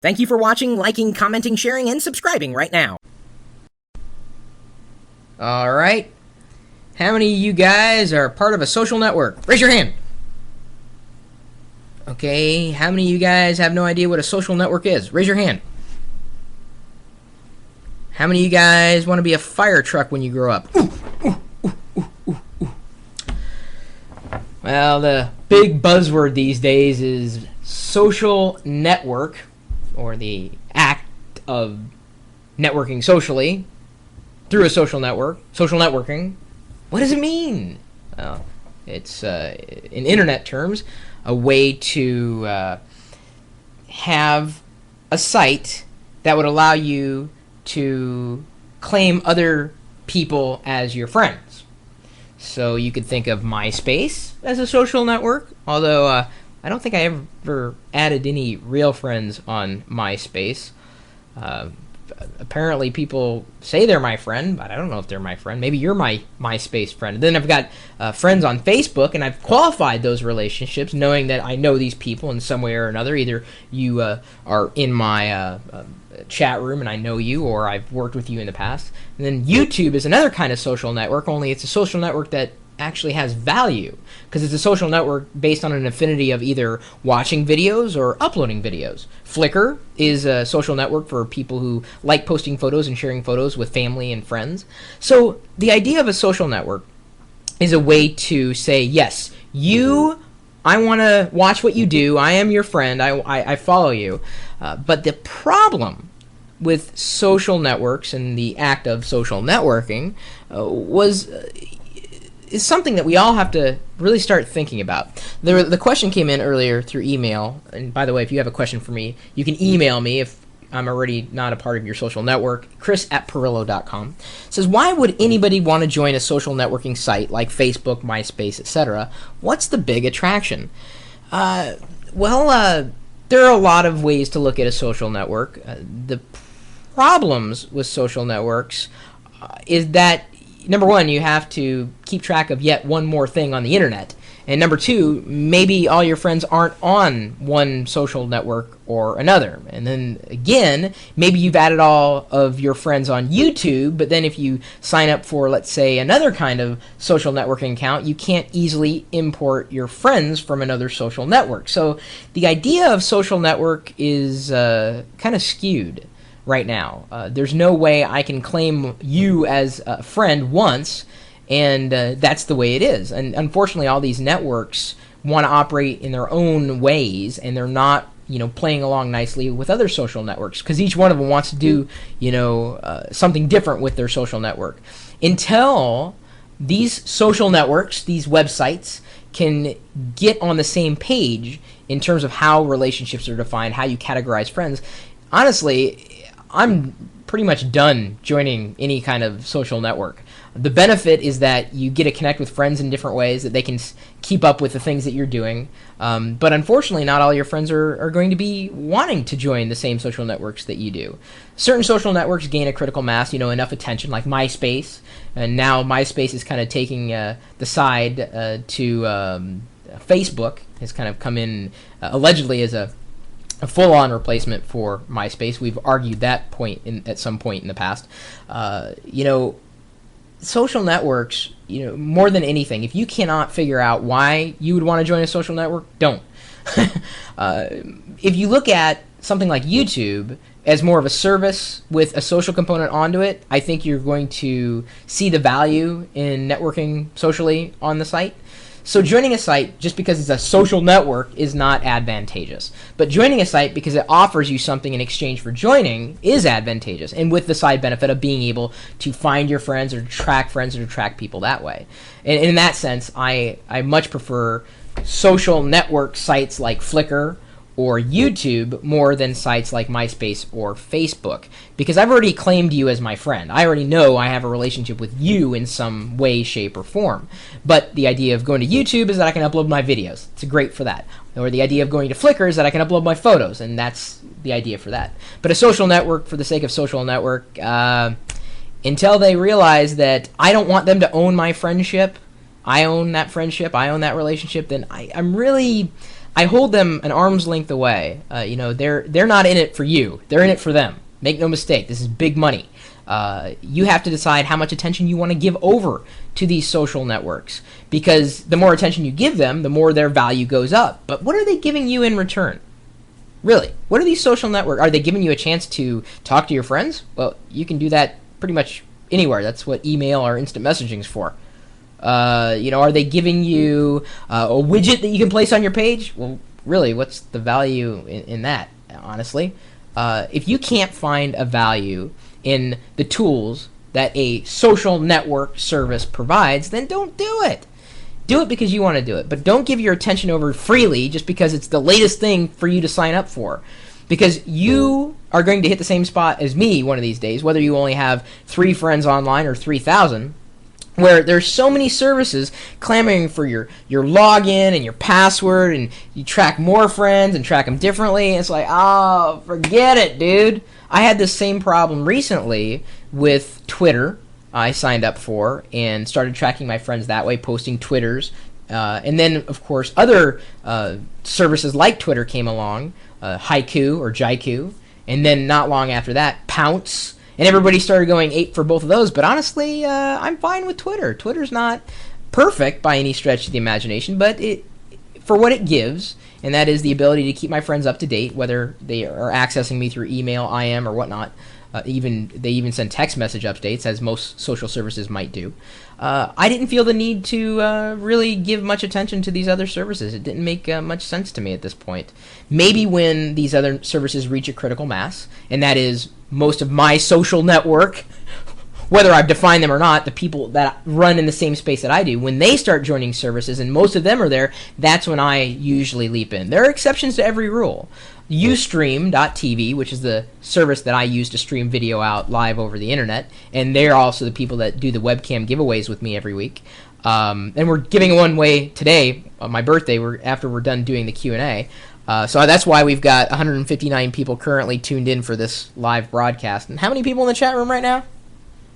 Thank you for watching, liking, commenting, sharing, and subscribing right now. Alright. How many of you guys are part of a social network? Raise your hand. Okay, how many of you guys have no idea what a social network is? Raise your hand. How many of you guys want to be a fire truck when you grow up? Well, the big buzzword these days is social network, or the act of networking socially through a social network. Social networking. What does it mean? Well, it's, in internet terms, a way to have a site that would allow you to claim other people as your friends. So you could think of MySpace as a social network, although I don't think I ever added any real friends on MySpace. Apparently people say they're my friend, but I don't know if they're my friend. Maybe you're my MySpace friend. And then I've got friends on Facebook, and I've qualified those relationships knowing that I know these people in some way or another. Either you are in my chat room and I know you, or I've worked with you in the past. And then YouTube is another kind of social network, only it's a social network that actually has value, because it's a social network based on an affinity of either watching videos or uploading videos. Flickr is a social network for people who like posting photos and sharing photos with family and friends. So the idea of a social network is a way to say, yes, I want to watch what you do, I am your friend, I follow you. But the problem with social networks and the act of social networking is something that we all have to really start thinking about. The question came in earlier through email, and by the way, if you have a question for me, you can email me if I'm already not a part of your social network. Chris@Pirillo.com says, why would anybody want to join a social networking site like Facebook, MySpace, etc.? What's the big attraction? Well, there are a lot of ways to look at a social network. The problems with social networks is that, number one, you have to keep track of yet one more thing on the internet. And number two, maybe all your friends aren't on one social network or another. And then again, maybe you've added all of your friends on YouTube, but then if you sign up for, let's say, another kind of social networking account, you can't easily import your friends from another social network. So the idea of social network is kind of skewed right now. There's no way I can claim you as a friend once, and that's the way it is. And unfortunately, all these networks want to operate in their own ways, and they're not, playing along nicely with other social networks, because each one of them wants to do, something different with their social network. Until these social networks, these websites, can get on the same page in terms of how relationships are defined, how you categorize friends, honestly, I'm pretty much done joining any kind of social network. The benefit is that you get to connect with friends in different ways, that they can keep up with the things that you're doing. But unfortunately, not all your friends are going to be wanting to join the same social networks that you do. Certain social networks gain a critical mass, enough attention, like MySpace. And now MySpace is kind of taking the side to Facebook, has kind of come in allegedly as a full-on replacement for MySpace. We've argued that point at some point in the past. Social networks, more than anything, if you cannot figure out why you would want to join a social network, don't. If you look at something like YouTube as more of a service with a social component onto it, I think you're going to see the value in networking socially on the site. So joining a site just because it's a social network is not advantageous. But joining a site because it offers you something in exchange for joining is advantageous, and with the side benefit of being able to find your friends or track friends or track people that way. And in that sense, I much prefer social network sites like Flickr or YouTube more than sites like MySpace or Facebook, because I've already claimed you as my friend. I already know I have a relationship with you in some way, shape, or form. But the idea of going to YouTube is that I can upload my videos. It's great for that. Or the idea of going to Flickr is that I can upload my photos, and that's the idea for that. But a social network for the sake of social network, until they realize that I don't want them to own my friendship, I own that friendship, I own that relationship, then I'm I hold them an arm's length away. They're not in it for you. They're in it for them. Make no mistake. This is big money. You have to decide how much attention you want to give over to these social networks, because the more attention you give them, the more their value goes up. But what are they giving you in return? Really, what are these social networks? Are they giving you a chance to talk to your friends? Well, you can do that pretty much anywhere. That's what email or instant messaging is for. Are they giving you a widget that you can place on your page? Well, really, what's the value in that, honestly? If you can't find a value in the tools that a social network service provides, then don't do it. Do it because you want to do it, but don't give your attention over freely just because it's the latest thing for you to sign up for. Because you are going to hit the same spot as me one of these days, whether you only have 3 friends online or 3,000, where there's so many services clamoring for your login and your password, and you track more friends and track them differently. And it's like, oh, forget it, dude. I had this same problem recently with Twitter. I signed up for and started tracking my friends that way, posting Twitters. And then, of course, other services like Twitter came along, Haiku or Jaiku. And then not long after that, Pounce. And everybody started going ape for both of those. But honestly, I'm fine with Twitter. Twitter's not perfect by any stretch of the imagination, but for what it gives, and that is the ability to keep my friends up to date, whether they are accessing me through email, IM, or whatnot. They even send text message updates, as most social services might do. I didn't feel the need to really give much attention to these other services. It didn't make much sense to me at this point. Maybe when these other services reach a critical mass, and that is most of my social network, whether I've defined them or not, the people that run in the same space that I do, when they start joining services and most of them are there, that's when I usually leap in. There are exceptions to every rule. Ustream.tv, which is the service that I use to stream video out live over the internet, and they're also the people that do the webcam giveaways with me every week. And we're giving one away today on my birthday. After we're done doing the Q&A. So that's why we've got 159 people currently tuned in for this live broadcast. And how many people in the chat room right now?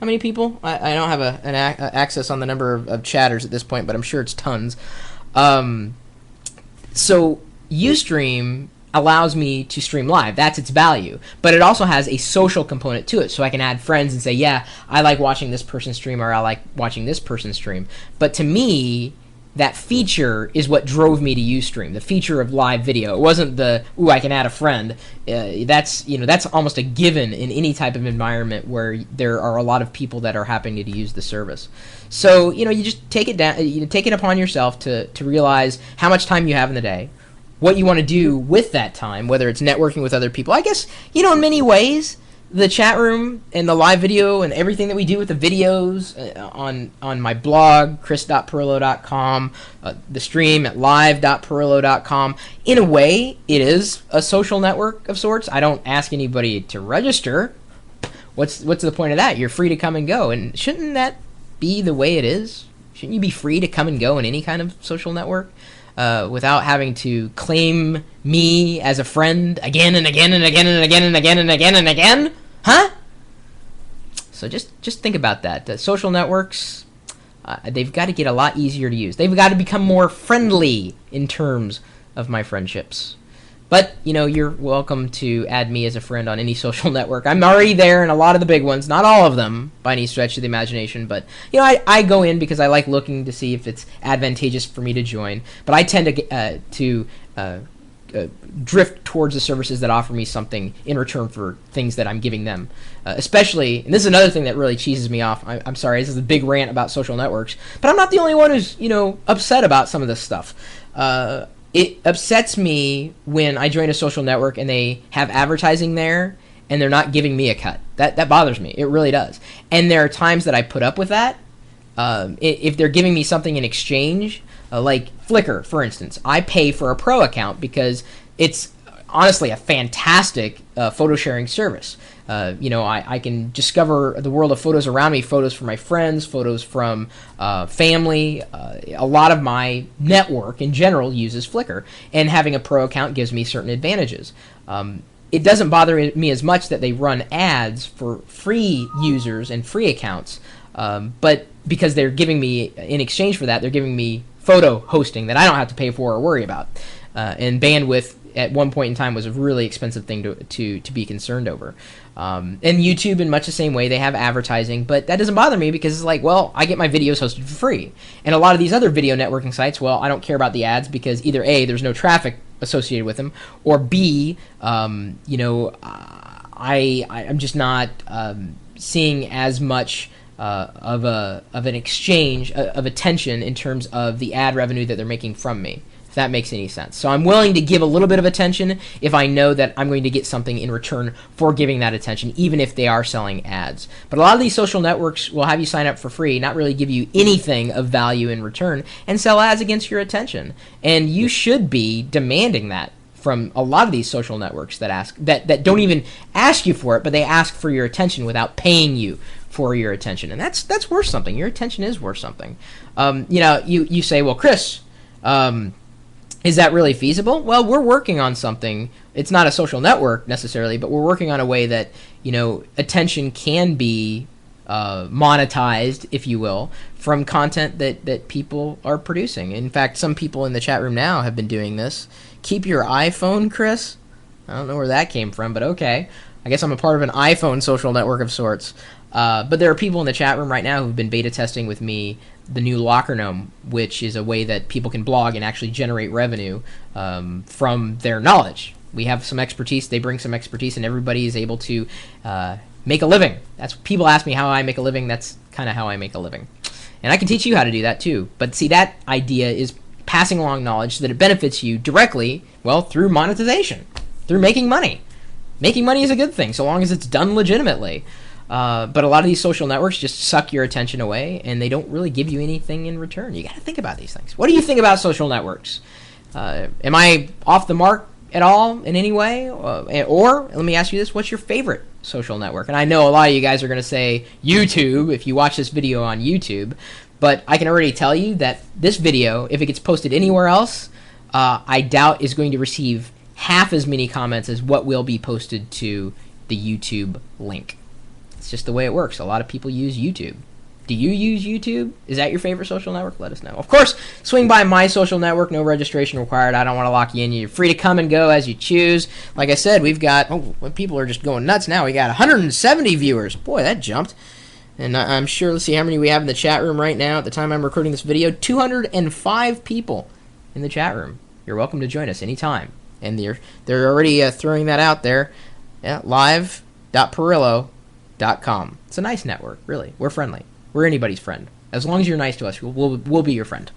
How many people? I don't have an access on the number of chatters at this point, but I'm sure it's tons. So Ustream allows me to stream live. That's its value. But it also has a social component to it, so I can add friends and say, yeah, I like watching this person stream, or I like watching this person stream. But to me, that feature is what drove me to Ustream, the feature of live video. It wasn't I can add a friend. That's almost a given in any type of environment where there are a lot of people that are happening to use the service. So, you just take it down, take it upon yourself to realize how much time you have in the day, what you want to do with that time, whether it's networking with other people. I guess, in many ways, the chat room and the live video and everything that we do with the videos on my blog, chris.pirillo.com, the stream at live.pirillo.com, in a way, it is a social network of sorts. I don't ask anybody to register. What's the point of that? You're free to come and go. And shouldn't that be the way it is? Shouldn't you be free to come and go in any kind of social network? Without having to claim me as a friend again and again and again and again and again and again and again? Huh? So just think about that. The social networks, they've got to get a lot easier to use. They've got to become more friendly in terms of my friendships. But, you're welcome to add me as a friend on any social network. I'm already there in a lot of the big ones. Not all of them, by any stretch of the imagination. But, I go in because I like looking to see if it's advantageous for me to join. But I tend to drift towards the services that offer me something in return for things that I'm giving them. Especially, and this is another thing that really cheeses me off. I'm sorry, this is a big rant about social networks. But I'm not the only one who's, upset about some of this stuff. It upsets me when I join a social network and they have advertising there and they're not giving me a cut. That bothers me. It really does. And there are times that I put up with that. If they're giving me something in exchange, like Flickr, for instance, I pay for a pro account because it's honestly a fantastic photo sharing service. I can discover the world of photos around me, photos from my friends, photos from family. A lot of my network in general uses Flickr, and having a pro account gives me certain advantages. It doesn't bother me as much that they run ads for free users and free accounts, but because they're giving me, in exchange for that, they're giving me photo hosting that I don't have to pay for or worry about. and bandwidth at one point in time was a really expensive thing to be concerned over. And YouTube, in much the same way, they have advertising, but that doesn't bother me because it's like, well, I get my videos hosted for free. And a lot of these other video networking sites, well, I don't care about the ads because either A, there's no traffic associated with them, or B, I'm just not seeing as much of an exchange of attention in terms of the ad revenue that they're making from me, if that makes any sense. So I'm willing to give a little bit of attention if I know that I'm going to get something in return for giving that attention, even if they are selling ads. But a lot of these social networks will have you sign up for free, not really give you anything of value in return, and sell ads against your attention. And you should be demanding that from a lot of these social networks that don't even ask you for it, but they ask for your attention without paying you for your attention. And that's worth something. Your attention is worth something. You say, well, Chris, is that really feasible? Well, we're working on something. It's not a social network necessarily, but we're working on a way that, attention can be monetized, if you will, from content that people are producing. In fact, some people in the chat room now have been doing this. Keep your iPhone, Chris? I don't know where that came from, but okay. I guess I'm a part of an iPhone social network of sorts. But there are people in the chat room right now who've been beta testing with me the new Locker Gnome, which is a way that people can blog and actually generate revenue from their knowledge. We have some expertise, they bring some expertise, and everybody is able to make a living. That's people ask me how I make a living. That's kind of how I make a living. And I can teach you how to do that too. But see, that idea is passing along knowledge so that it benefits you directly, well, through monetization, through making money. Making money is a good thing, so long as it's done legitimately. But a lot of these social networks just suck your attention away, and they don't really give you anything in return. You got to think about these things. What do you think about social networks? Am I off the mark at all in any way? Or let me ask you this: what's your favorite social network? And I know a lot of you guys are going to say YouTube if you watch this video on YouTube, but I can already tell you that this video, if it gets posted anywhere else, I doubt is going to receive half as many comments as what will be posted to the YouTube link. It's just the way it works. A lot of people use YouTube. Do you use YouTube? Is that your favorite social network? Let us know. Of course, swing by my social network. No registration required. I don't want to lock you in. You're free to come and go as you choose. Like I said, we've got... people are just going nuts now. We got 170 viewers. Boy, that jumped. And I'm sure... Let's see how many we have in the chat room right now. At the time I'm recording this video, 205 people in the chat room. You're welcome to join us anytime. And they're already throwing that out there. Yeah, live.pirillo.com. It's a nice network, really. We're friendly. We're anybody's friend. As long as you're nice to us, we'll be your friend.